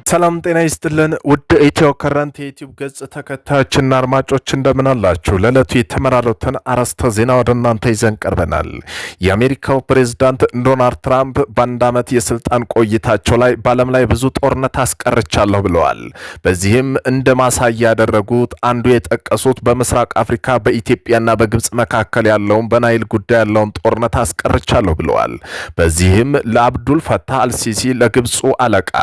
ሰላም ጤና ይስጥልን ውድ ኢትዮ ከረንት የዩቲዩብ ገጽ ተከታዮችና አድማጮች እንደምን አላችሁ? ለዕለቱ የተመራሩትን አርዕስተ ዜና ወደ እናንተ ይዘን ቀርበናል። የአሜሪካው ፕሬዝዳንት ዶናልድ ትራምፕ በአንድ ዓመት የስልጣን ቆይታቸው ላይ በዓለም ላይ ብዙ ጦርነት አስቀርቻለሁ ብለዋል። በዚህም እንደ ማሳያ ያደረጉት አንዱ የጠቀሱት በምስራቅ አፍሪካ በኢትዮጵያና በግብጽ መካከል ያለውን በናይል ጉዳይ ያለውን ጦርነት አስቀርቻለሁ ብለዋል። በዚህም ለአብዱል ፈታህ አልሲሲ ለግብጹ አለቃ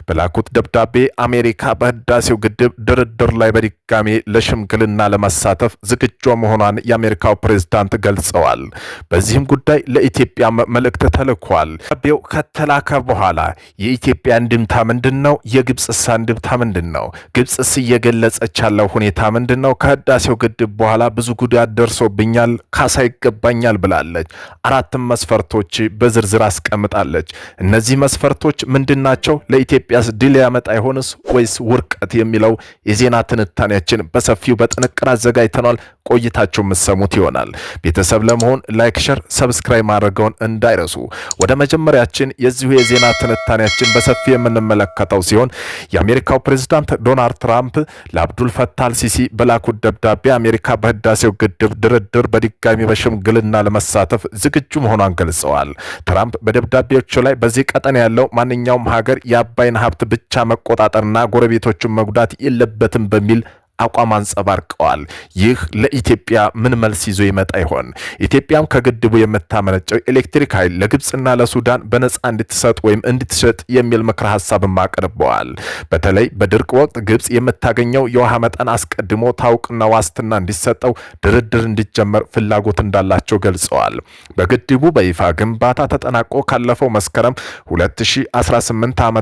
በላኩት ደብዳቤ አሜሪካ በህዳሴው ግድብ ድርድር ላይ በድጋሜ ለሽምግልና ለመሳተፍ ዝግጁ መሆኗን የአሜሪካው ፕሬዝዳንት ገልጸዋል። በዚህም ጉዳይ ለኢትዮጵያ መልእክት ተልኳል። ደብዳቤው ከተላከ በኋላ የኢትዮጵያ እንድምታ ምንድነው? የግብጽስ እንድምታ ምንድነው? ግብጽስ እየገለጸች ያለው ሁኔታ ምንድነው? ከህዳሴው ግድብ በኋላ ብዙ ጉዳት ደርሶብኛል፣ ካሳ ይገባኛል ብላለች። አራትም መስፈርቶች በዝርዝር አስቀምጣለች። እነዚህ መስፈርቶች ምንድናቸው? ለኢትዮጵያስ ድል ያመጣ ይሆንስ ወይስ ውርቀት የሚለው የዜና ትንታኔያችን በሰፊው በጥንቅር አዘጋጅተናል። ቆይታችሁ የምትሰሙት ይሆናል። ቤተሰብ ለመሆን ላይክ፣ ሼር፣ ሰብስክራይብ ማድረገውን እንዳይረሱ። ወደ መጀመሪያችን የዚሁ የዜና ትንታኔያችን በሰፊው የምንመለከተው ሲሆን የአሜሪካው ፕሬዝዳንት ዶናልድ ትራምፕ ለአብዱል ፈታህ አልሲሲ በላኩት ደብዳቤ አሜሪካ በህዳሴው ግድብ ድርድር በድጋሚ በሽምግልና ለመሳተፍ ዝግጁ መሆኗን ገልጸዋል። ትራምፕ በደብዳቤዎቹ ላይ በዚህ ቀጠና ያለው ማንኛውም ሀገር የአባይን ሀብት ብቻ መቆጣጠርና ጎረቤቶችን መጉዳት የለበትም በሚል አቋም አንጸባርቀዋል። ይህ ለኢትዮጵያ ምን መልስ ይዞ ይመጣ ይሆን? ኢትዮጵያም ከግድቡ የምታመነጨው ኤሌክትሪክ ኃይል ለግብጽና ለሱዳን በነጻ እንድትሰጥ ወይም እንድትሸጥ የሚል ምክረ ሐሳብም አቅርበዋል። በተለይ በድርቅ ወቅት ግብጽ የምታገኘው የውሃ መጠን አስቀድሞ ታውቅና ዋስትና እንዲሰጠው ድርድር እንዲጀመር ፍላጎት እንዳላቸው ገልጸዋል። በግድቡ በይፋ ግንባታ ተጠናቆ ካለፈው መስከረም 2018 ዓ.ም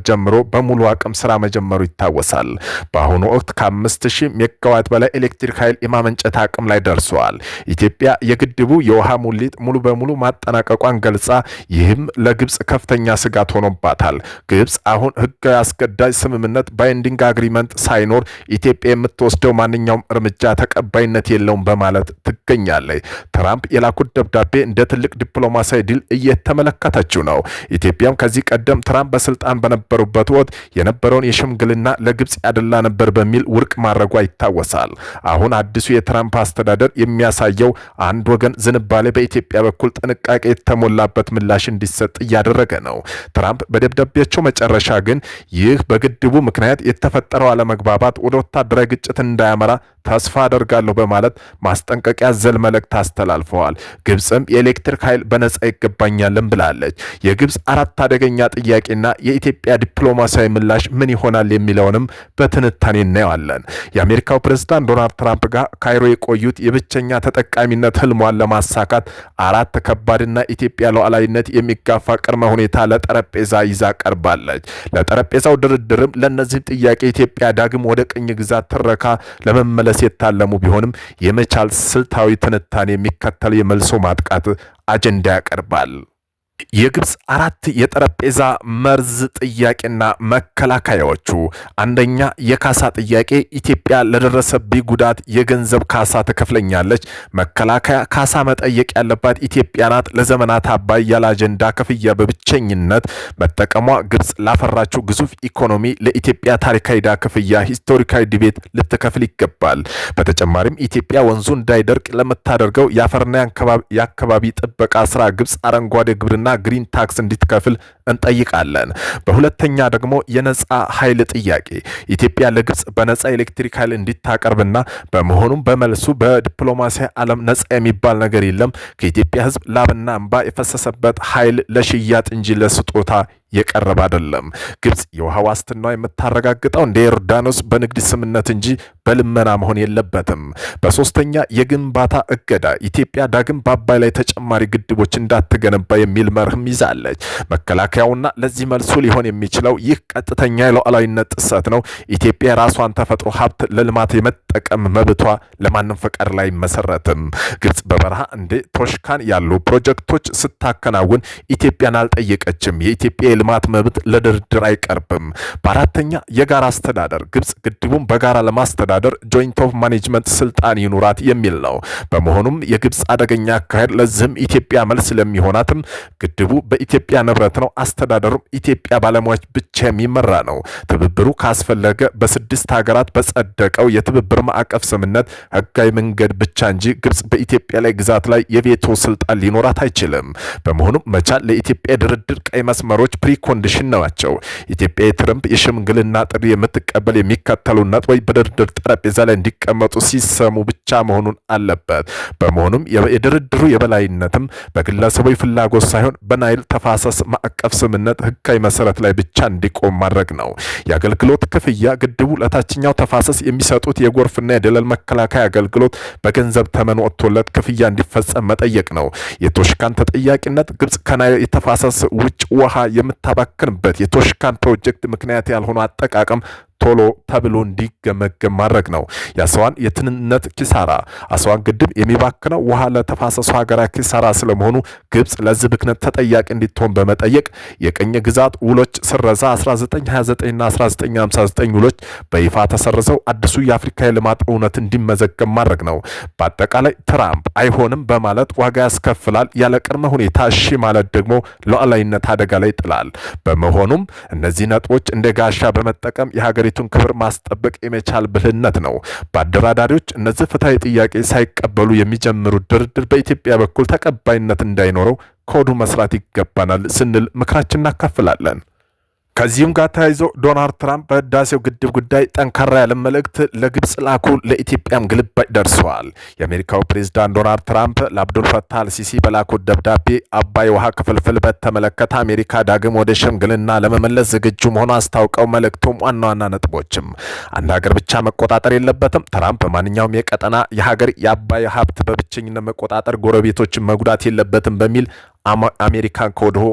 ጀምሮ በሙሉ አቅም ስራ መጀመሩ ይታወሳል። በአሁኑ ወቅት ከ5 ሺህ ሜጋዋት በላይ ኤሌክትሪክ ኃይል የማመንጨት አቅም ላይ ደርሰዋል። ኢትዮጵያ የግድቡ የውሃ ሙሊት ሙሉ በሙሉ ማጠናቀቋን ገልጻ ይህም ለግብጽ ከፍተኛ ስጋት ሆኖባታል። ግብጽ አሁን ህጋዊ አስገዳጅ ስምምነት ባይንዲንግ አግሪመንት ሳይኖር ኢትዮጵያ የምትወስደው ማንኛውም እርምጃ ተቀባይነት የለውም በማለት ትገኛለች። ትራምፕ የላኩት ደብዳቤ እንደ ትልቅ ዲፕሎማሲያዊ ድል እየተመለከተችው ነው። ኢትዮጵያም ከዚህ ቀደም ትራምፕ በስልጣን በነበሩበት ወቅት የነበረውን የሽምግልና ለግብጽ ያደላ ነበር በሚል ውድቅ ማድረጓ ይታወሳል። አሁን አዲሱ የትራምፕ አስተዳደር የሚያሳየው አንድ ወገን ዝንባሌ በኢትዮጵያ በኩል ጥንቃቄ የተሞላበት ምላሽ እንዲሰጥ እያደረገ ነው። ትራምፕ በደብዳቤያቸው መጨረሻ ግን ይህ በግድቡ ምክንያት የተፈጠረው አለመግባባት ወደ ወታደራዊ ግጭት እንዳያመራ ተስፋ አደርጋለሁ በማለት ማስጠንቀቂያ ዘል መልእክት አስተላልፈዋል። ግብጽም የኤሌክትሪክ ኃይል በነጻ ይገባኛልም ብላለች። የግብጽ አራት አደገኛ ጥያቄና የኢትዮጵያ ዲፕሎማሲያዊ ምላሽ ምን ይሆናል የሚለውንም በትንታኔ እናየዋለን። የአሜሪካው ፕሬዝዳንት ዶናልድ ትራምፕ ጋር ካይሮ የቆዩት የብቸኛ ተጠቃሚነት ህልሟን ለማሳካት አራት ከባድና ኢትዮጵያ ሉዓላዊነት የሚጋፋ ቅድመ ሁኔታ ለጠረጴዛ ይዛ ቀርባለች። ለጠረጴዛው ድርድርም ለነዚህ ጥያቄ ኢትዮጵያ ዳግም ወደ ቅኝ ግዛት ትረካ ለመመለስ የታለሙ ቢሆንም የመቻል ስልታዊ ትንታኔ የሚከተል የመልሶ ማጥቃት አጀንዳ ያቀርባል። የግብጽ አራት የጠረጴዛ መርዝ ጥያቄና መከላከያዎቹ። አንደኛ የካሳ ጥያቄ። ኢትዮጵያ ለደረሰብኝ ጉዳት የገንዘብ ካሳ ትከፍለኛለች። መከላከያ ካሳ መጠየቅ ያለባት ኢትዮጵያ ናት። ለዘመናት አባይ ያለ አጀንዳ ክፍያ በብቸኝነት መጠቀሟ ግብጽ ላፈራችው ግዙፍ ኢኮኖሚ ለኢትዮጵያ ታሪካዊ ዕዳ ክፍያ ሂስቶሪካዊ ዲቤት ልትከፍል ይገባል። በተጨማሪም ኢትዮጵያ ወንዙ እንዳይደርቅ ለምታደርገው የአፈርና የአካባቢ ጥበቃ ስራ ግብጽ አረንጓዴ ግብርና ግሪን ታክስ እንድትከፍል እንጠይቃለን። በሁለተኛ ደግሞ የነጻ ኃይል ጥያቄ። ኢትዮጵያ ለግብጽ በነጻ ኤሌክትሪክ ኃይል እንድታቀርብና በመሆኑም በመልሱ በዲፕሎማሲያዊ ዓለም ነጻ የሚባል ነገር የለም። ከኢትዮጵያ ሕዝብ ላብና እንባ የፈሰሰበት ኃይል ለሽያጭ እንጂ ለስጦታ የቀረበ አይደለም። ግብጽ የውሃ ዋስትናው የምታረጋግጠው እንደ ዮርዳኖስ በንግድ ስምነት እንጂ በልመና መሆን የለበትም። በሶስተኛ የግንባታ እገዳ። ኢትዮጵያ ዳግም በአባይ ላይ ተጨማሪ ግድቦች እንዳትገነባ የሚል መርህም ይዛለች። መከላከያውና ለዚህ መልሱ ሊሆን የሚችለው ይህ ቀጥተኛ የሉዓላዊነት ጥሰት ነው። ኢትዮጵያ የራሷን ተፈጥሮ ሀብት ለልማት የመጠቀም መብቷ ለማንም ፈቃድ ላይ መሰረትም። ግብጽ በበረሃ እንደ ቶሽካን ያሉ ፕሮጀክቶች ስታከናውን ኢትዮጵያን አልጠየቀችም። የኢትዮጵያ የልማት መብት ለድርድር አይቀርብም። በአራተኛ የጋራ አስተዳደር ግብጽ ግድቡን በጋራ ለማስተዳደር ጆይንት ኦፍ ማኔጅመንት ስልጣን ይኑራት የሚል ነው። በመሆኑም የግብጽ አደገኛ አካሄድ ለዚህም ኢትዮጵያ መልስ ለሚሆናትም ግድቡ በኢትዮጵያ ንብረት ነው፣ አስተዳደሩም ኢትዮጵያ ባለሙያዎች ብቻ የሚመራ ነው። ትብብሩ ካስፈለገ በ6 ሀገራት በጸደቀው የትብብር ማዕቀፍ ስምምነት ህጋዊ መንገድ ብቻ እንጂ ግብጽ በኢትዮጵያ ላይ ግዛት ላይ የቬቶ ስልጣን ሊኖራት አይችልም። በመሆኑም መቻል ለኢትዮጵያ ድርድር ቀይ መስመሮች ፕሪኮንዲሽን ናቸው። ኢትዮጵያ የትረምፕ የሽምግልና ጥሪ የምትቀበል የሚከተሉ ነጥቦች በድርድር ጠረጴዛ ላይ እንዲቀመጡ ሲሰሙ ብቻ መሆኑን አለበት። በመሆኑም የድርድሩ የበላይነትም በግለሰቦች ፍላጎት ሳይሆን በናይል ተፋሰስ ማዕቀፍ ስምምነት ህጋዊ መሰረት ላይ ብቻ እንዲቆም ማድረግ ነው። የአገልግሎት ክፍያ ግድቡ ለታችኛው ተፋሰስ የሚሰጡት የጎርፍና የደለል መከላከያ አገልግሎት በገንዘብ ተመን ወጥቶለት ክፍያ እንዲፈጸም መጠየቅ ነው። የቶሽካን ተጠያቂነት ግብጽ ከናይል የተፋሰስ ውጭ ውሃ የምታባክንበት የቶሽካን ፕሮጀክት ምክንያት ያልሆነ አጠቃቀም ቶሎ ተብሎ እንዲገመገም ማድረግ ነው። የአስዋን የትንነት ኪሳራ አስዋን ግድብ የሚባክነው ውሃ ለተፋሰሱ ሀገራት ኪሳራ ስለመሆኑ ግብጽ ለዚህ ብክነት ተጠያቂ እንዲትሆን በመጠየቅ የቀኝ ግዛት ውሎች ስረዛ 1929ና 1959 ውሎች በይፋ ተሰርዘው አዲሱ የአፍሪካ የልማት እውነት እንዲመዘገብ ማድረግ ነው። በአጠቃላይ ትራምፕ አይሆንም በማለት ዋጋ ያስከፍላል፣ ያለ ቅድመ ሁኔታ እሺ ማለት ደግሞ ሉዓላዊነት አደጋ ላይ ይጥላል። በመሆኑም እነዚህ ነጥቦች እንደ ጋሻ በመጠቀም የሀገሪቱን ክብር ማስጠበቅ የመቻል ብልህነት ነው። በአደራዳሪዎች እነዚህ ፍትሃዊ ጥያቄ ሳይቀበሉ የሚጀምሩት ድርድር በኢትዮጵያ በኩል ተቀባይነት እንዳይኖረው ከወዲሁ መስራት ይገባናል ስንል ምክራችን እናካፍላለን። ከዚህም ጋር ተያይዞ ዶናልድ ትራምፕ በህዳሴው ግድብ ጉዳይ ጠንካራ ያለ መልእክት ለግብጽ ላኩ። ለኢትዮጵያም ግልባጭ ደርሰዋል። የአሜሪካው ፕሬዝዳንት ዶናልድ ትራምፕ ለአብዱል ፈታህ አልሲሲ በላኩት ደብዳቤ አባይ ውሃ ክፍልፍል በተመለከተ አሜሪካ ዳግም ወደ ሽምግልና ለመመለስ ዝግጁ መሆኗ አስታውቀው መልእክቱም ዋና ዋና ነጥቦችም አንድ ሀገር ብቻ መቆጣጠር የለበትም። ትራምፕ ማንኛውም የቀጠና የሀገር የአባይ ሀብት በብቸኝነት መቆጣጠር ጎረቤቶችን መጉዳት የለበትም በሚል አሜሪካን ከወዲሁ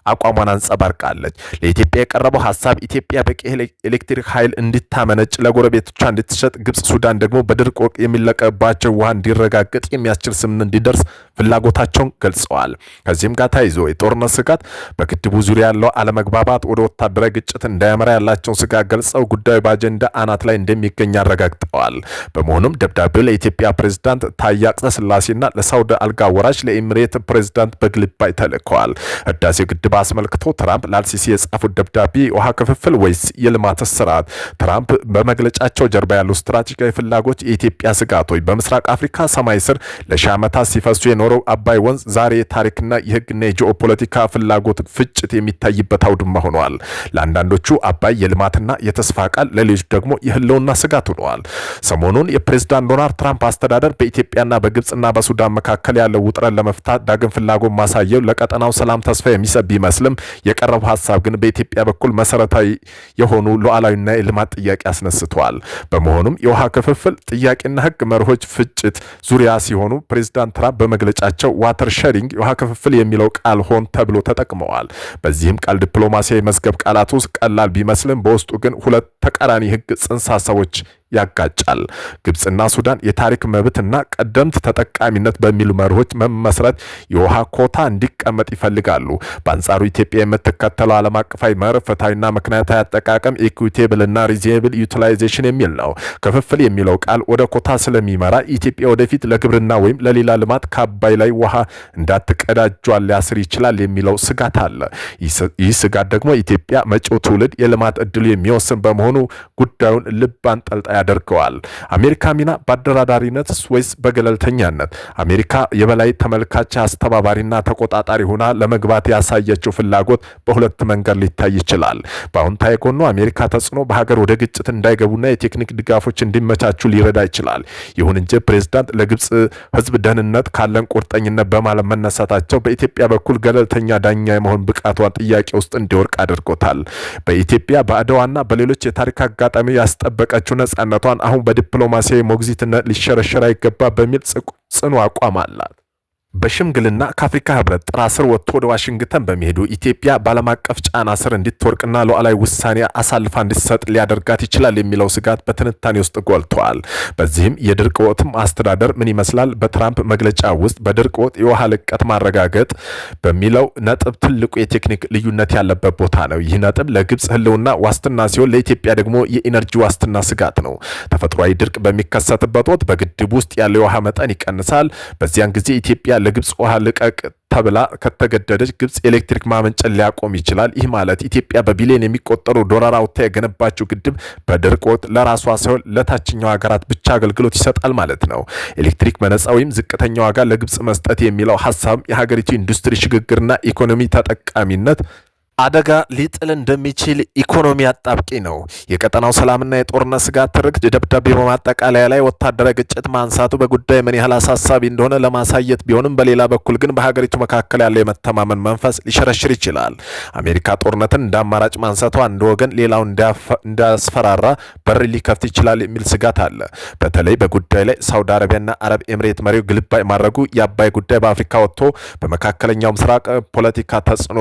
አቋሟን አንጸባርቃለች። ለኢትዮጵያ የቀረበው ሀሳብ ኢትዮጵያ በቂ ኤሌክትሪክ ኃይል እንድታመነጭ ለጎረቤቶቿ እንድትሸጥ፣ ግብጽ፣ ሱዳን ደግሞ በድርቅ ወቅት የሚለቀባቸው ውሃ እንዲረጋገጥ የሚያስችል ስምምነት እንዲደርስ ፍላጎታቸውን ገልጸዋል። ከዚህም ጋር ተያይዞ የጦርነት ስጋት በግድቡ ዙሪያ ያለው አለመግባባት ወደ ወታደራዊ ግጭት እንዳያመራ ያላቸውን ስጋት ገልጸው ጉዳዩ በአጀንዳ አናት ላይ እንደሚገኝ አረጋግጠዋል። በመሆኑም ደብዳቤው ለኢትዮጵያ ፕሬዝዳንት ታዬ አጽቀሥላሴና ለሳውዲ አልጋ ወራሽ ለኤሚሬት ፕሬዝዳንት በግልባጭ ተልከዋል። ህዳሴ ግድብ አስመልክቶ ትራምፕ ለአልሲሲ የጻፉት ደብዳቤ ውሃ ክፍፍል ወይስ የልማት ስርዓት? ትራምፕ በመግለጫቸው ጀርባ ያሉ ስትራቴጂካዊ ፍላጎች የኢትዮጵያ ስጋቶች በምስራቅ አፍሪካ ሰማይ ስር ለሺህ ዓመታት ሲፈሱ የኖረው አባይ ወንዝ ዛሬ የታሪክና የህግና የጂኦፖለቲካ ፍላጎት ፍጭት የሚታይበት አውድማ ሆነዋል። ለአንዳንዶቹ አባይ የልማትና የተስፋ ቃል፣ ለሌሎች ደግሞ የህልውና ስጋት ሆነዋል። ሰሞኑን የፕሬዝዳንት ዶናልድ ትራምፕ አስተዳደር በኢትዮጵያና በግብጽና በሱዳን መካከል ያለው ውጥረት ለመፍታት ዳግም ፍላጎት ማሳየው ለቀጠናው ሰላም ተስፋ የሚሰጥ ቢመስልም የቀረበው ሀሳብ ግን በኢትዮጵያ በኩል መሰረታዊ የሆኑ ሉዓላዊና የልማት ጥያቄ አስነስተዋል። በመሆኑም የውሃ ክፍፍል ጥያቄና ህግ መርሆች ፍጭት ዙሪያ ሲሆኑ ፕሬዝዳንት ትራምፕ በመግለጫቸው ዋተር ሼሪንግ የውሃ ክፍፍል የሚለው ቃል ሆን ተብሎ ተጠቅመዋል። በዚህም ቃል ዲፕሎማሲያዊ መዝገብ ቃላት ውስጥ ቀላል ቢመስልም በውስጡ ግን ሁለት ተቃራኒ ህግ ጽንሰ ሀሳቦች ያጋጫል። ግብጽና ሱዳን የታሪክ መብትና ቀደምት ተጠቃሚነት በሚሉ መርሆች መመስረት የውሃ ኮታ እንዲቀመጥ ይፈልጋሉ። በአንጻሩ ኢትዮጵያ የምትከተለው ዓለም አቀፋዊ መርህ ፍትሐዊና ምክንያታዊ አጠቃቀም ኢኩዊቴብልና ሪዝኔብል ዩቲላይዜሽን የሚል ነው። ክፍፍል የሚለው ቃል ወደ ኮታ ስለሚመራ ኢትዮጵያ ወደፊት ለግብርና ወይም ለሌላ ልማት ከአባይ ላይ ውሃ እንዳትቀዳጇል ሊያስር ይችላል የሚለው ስጋት አለ። ይህ ስጋት ደግሞ ኢትዮጵያ መጪው ትውልድ የልማት እድሉ የሚወስን በመሆኑ ጉዳዩን ልብ አንጠልጣይ ያደርገዋል። አሜሪካ ሚና በአደራዳሪነት ወይስ በገለልተኛነት? አሜሪካ የበላይ ተመልካች አስተባባሪና ተቆጣጣሪ ሆና ለመግባት ያሳየችው ፍላጎት በሁለት መንገድ ሊታይ ይችላል። በአዎንታዊ ጎኑ አሜሪካ ተጽዕኖ በሀገር ወደ ግጭት እንዳይገቡና የቴክኒክ ድጋፎች እንዲመቻቹ ሊረዳ ይችላል። ይሁን እንጂ ፕሬዝዳንት ለግብጽ ህዝብ ደህንነት ካለን ቁርጠኝነት በማለት መነሳታቸው በኢትዮጵያ በኩል ገለልተኛ ዳኛ የመሆን ብቃቷን ጥያቄ ውስጥ እንዲወርቅ አድርጎታል። በኢትዮጵያ በአድዋና በሌሎች የታሪክ አጋጣሚ ያስጠበቀችው ነጻነቷን አሁን በዲፕሎማሲያዊ ሞግዚትነት ሊሸረሸር አይገባ በሚል ጽኑ አቋም አላት። በሽምግልና ከአፍሪካ ህብረት ጥራ ስር ወጥቶ ወደ ዋሽንግተን በመሄዱ ኢትዮጵያ በዓለም አቀፍ ጫና ስር እንድትወርቅና ሉዓላዊ ውሳኔ አሳልፋ እንድትሰጥ ሊያደርጋት ይችላል የሚለው ስጋት በትንታኔ ውስጥ ጎልቷል። በዚህም የድርቅ ወቅትም አስተዳደር ምን ይመስላል? በትራምፕ መግለጫ ውስጥ በድርቅ ወቅት የውሃ ልቀት ማረጋገጥ በሚለው ነጥብ ትልቁ የቴክኒክ ልዩነት ያለበት ቦታ ነው። ይህ ነጥብ ለግብጽ ህልውና ዋስትና ሲሆን ለኢትዮጵያ ደግሞ የኢነርጂ ዋስትና ስጋት ነው። ተፈጥሯዊ ድርቅ በሚከሰትበት ወቅት በግድብ ውስጥ ያለው የውሃ መጠን ይቀንሳል። በዚያን ጊዜ ኢትዮጵያ ለግብጽ ውሃ ልቀቅ ተብላ ከተገደደች ግብጽ ኤሌክትሪክ ማመንጨት ሊያቆም ይችላል። ይህ ማለት ኢትዮጵያ በቢሊዮን የሚቆጠሩ ዶላር አውጥታ የገነባችው ግድብ በድርቅ ወቅት ለራሷ ሳይሆን ለታችኛው ሀገራት ብቻ አገልግሎት ይሰጣል ማለት ነው። ኤሌክትሪክ በነጻ ወይም ዝቅተኛ ዋጋ ለግብጽ መስጠት የሚለው ሀሳብ የሀገሪቱ ኢንዱስትሪ ሽግግርና ኢኮኖሚ ተጠቃሚነት አደጋ ሊጥል እንደሚችል ኢኮኖሚ አጣብቂ ነው። የቀጠናው ሰላምና የጦርነት ስጋት ትርክት ደብዳቤ በማጠቃለያ ላይ ወታደራዊ ግጭት ማንሳቱ በጉዳይ ምን ያህል አሳሳቢ እንደሆነ ለማሳየት ቢሆንም በሌላ በኩል ግን በሀገሪቱ መካከል ያለው የመተማመን መንፈስ ሊሸረሽር ይችላል። አሜሪካ ጦርነትን እንደ አማራጭ ማንሳቷ አንድ ወገን ሌላው እንዳስፈራራ በር ሊከፍት ይችላል የሚል ስጋት አለ። በተለይ በጉዳይ ላይ ሳውዲ አረቢያና አረብ ኤምሬት መሪው ግልባጭ ማድረጉ የአባይ ጉዳይ በአፍሪካ ወጥቶ በመካከለኛው ምስራቅ ፖለቲካ ተጽዕኖ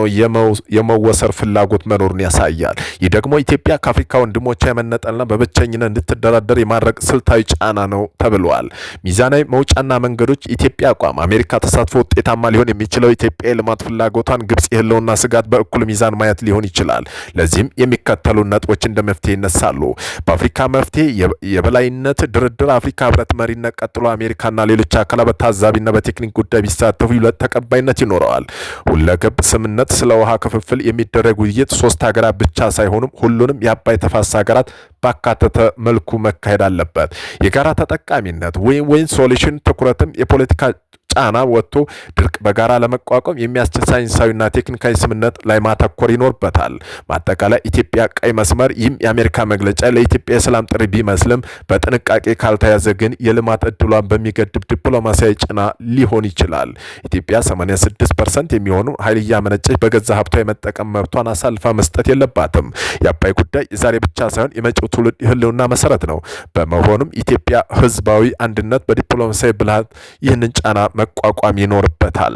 ወሰር ፍላጎት መኖሩን ያሳያል። ይህ ደግሞ ኢትዮጵያ ከአፍሪካ ወንድሞቿ የመነጠልና በብቸኝነት እንድትደራደር የማድረግ ስልታዊ ጫና ነው ተብሏል። ሚዛናዊ መውጫና መንገዶች ኢትዮጵያ አቋም አሜሪካ ተሳትፎ ውጤታማ ሊሆን የሚችለው ኢትዮጵያ የልማት ፍላጎቷን ግብጽ የህልውና ስጋት በእኩል ሚዛን ማየት ሊሆን ይችላል። ለዚህም የሚከተሉ ነጥቦች እንደ መፍትሄ ይነሳሉ። በአፍሪካ መፍትሄ የበላይነት ድርድር አፍሪካ ህብረት መሪነት ቀጥሎ አሜሪካና ሌሎች አካላት በታዛቢና በቴክኒክ ጉዳይ ቢሳተፉ ይበልጥ ተቀባይነት ይኖረዋል። ሁለገብ ስምምነት ስለ ውሃ ክፍፍል የሚደረግ ውይይት ሶስት ሀገራት ብቻ ሳይሆኑም ሁሉንም የአባይ ተፋሰስ ሀገራት ባካተተ መልኩ መካሄድ አለበት። የጋራ ተጠቃሚነት ወይን ሶሉሽን ትኩረትም የፖለቲካ ጫና ወጥቶ ድርቅ በጋራ ለመቋቋም የሚያስችል ሳይንሳዊና ቴክኒካዊ ስምምነት ላይ ማተኮር ይኖርበታል። ማጠቃላይ ኢትዮጵያ ቀይ መስመር ይህም የአሜሪካ መግለጫ ለኢትዮጵያ የሰላም ጥሪ ቢመስልም በጥንቃቄ ካልተያዘ ግን የልማት እድሏን በሚገድብ ዲፕሎማሲያዊ ጫና ሊሆን ይችላል። ኢትዮጵያ 86% የሚሆኑ ኃይል እያመነጨች በገዛ ሀብቷ የመጠቀም መብቷን አሳልፋ መስጠት የለባትም። የአባይ ጉዳይ የዛሬ ብቻ ሳይሆን የመጪው ትውልድ ህልውና መሰረት ነው። በመሆኑም ኢትዮጵያ ህዝባዊ አንድነት በዲፕሎማሲያዊ ብልሃት ይህንን ጫና መቋቋም ይኖርበታል።